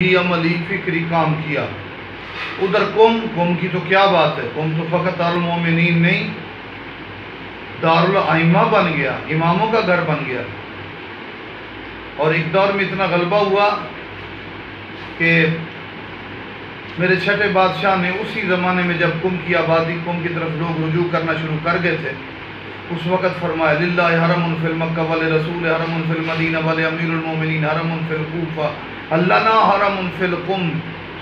عملی فکری کام کیا۔ ادھر قوم کی تو کیا بات ہے، قوم تو فقط دارالمومنین نہیں، دارالائمہ بن گیا، اماموں کا گھر بن گیا۔ اور ایک دور میں اتنا غلبہ ہوا کہ میرے چھٹے بادشاہ نے اسی زمانے میں جب قوم کی آبادی، قوم کی طرف لوگ رجوع کرنا شروع کر گئے تھے، اس وقت فرمایا للہ حرم فی المکہ ولرسول حرم فی المدینہ ولامیر المومنین حرم فی الکوفہ لنا حرم فی القم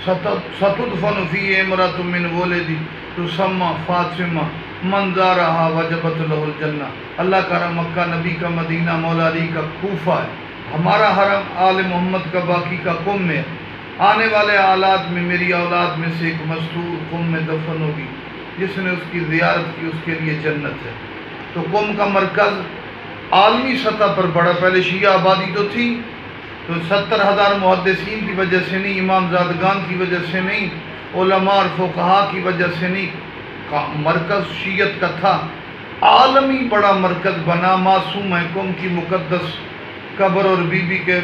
ستدفن فی امرۃ من ولدی تسمى فاطمہ من زارہا وجبت لہ الجنہ۔ اللہ کا حرم مکہ، نبی کا مدینہ، مولا علی کا کوفہ ہے، ہمارا حرم آل محمد کا باقی کا قم میں، آنے والے حالات میں میری اولاد میں سے ایک مستور قم میں دفن ہوگی، جس نے اس کی زیارت کی اس کے لیے جنت ہے۔ تو قم کا مرکز عالمی سطح پر بڑا، پہلے شیعہ آبادی تو تھی، تو 70,000 محدثین کی وجہ سے نہیں، امام زادگان کی وجہ سے نہیں، علماء اور فقہاء کی وجہ سے نہیں، مرکز شیعت کا تھا، عالمی بڑا مرکز بنا۔ معصوم ہے قم کی مقدس قبر اور بی بی کے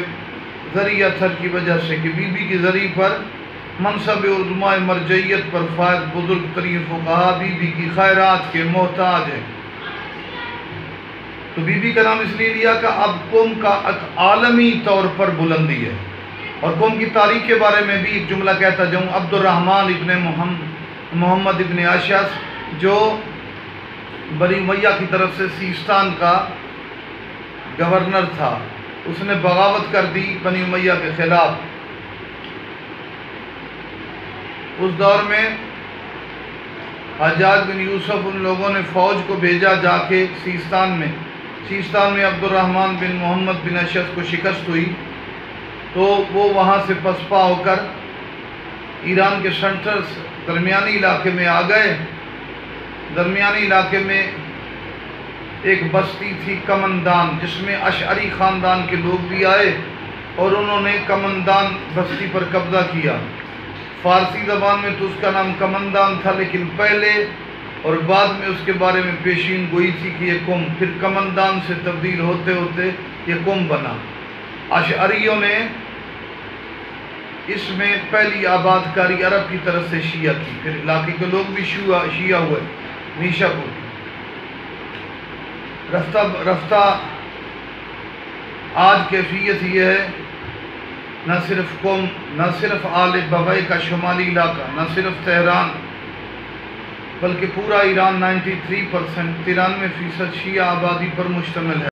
ذریعہ تھر کی وجہ سے کہ بی بی کی ذریعہ پر منصب عظماء مرجعیت پر فائز بزرگ ترین فقہاء بی بی کی خیرات کے محتاج ہیں۔ تو بی بی کا نام اس لیے لیا کہ اب قوم کا ایک عالمی طور پر بلندی ہے۔ اور قوم کی تاریخ کے بارے میں بھی ایک جملہ کہتا جاؤں، عبد الرحمن ابن محمد ابن اشعث جو بنی امیہ کی طرف سے سیستان کا گورنر تھا، اس نے بغاوت کر دی بنی امیہ کے خلاف۔ اس دور میں حجاج بن یوسف ان لوگوں نے فوج کو بھیجا جا کے سیستان میں عبد الرحمن بن محمد بن اشعث کو شکست ہوئی، تو وہ وہاں سے پسپا ہو کر ایران کے سینٹرز درمیانی علاقے میں آ گئے۔ درمیانی علاقے میں ایک بستی تھی کمندان، جس میں اشعری خاندان کے لوگ بھی آئے اور انہوں نے کمندان بستی پر قبضہ کیا۔ فارسی زبان میں تو اس کا نام کمندان تھا، لیکن پہلے اور بعد میں اس کے بارے میں پیشین گوئی تھی کہ یہ قم، پھر کمندان سے تبدیل ہوتے ہوتے یہ قم بنا۔ اشعریوں نے اس میں پہلی آباد کاری عرب کی طرف سے شیعہ کی، پھر علاقے کے لوگ بھی شیعہ ہوئے، نیشہ پور۔ رفتہ آج کیفیت یہ ہے، نہ صرف قم، نہ صرف آل بغی کا شمالی علاقہ، نہ صرف تہران، بلکہ پورا ایران 93% شیعہ آبادی پر مشتمل ہے۔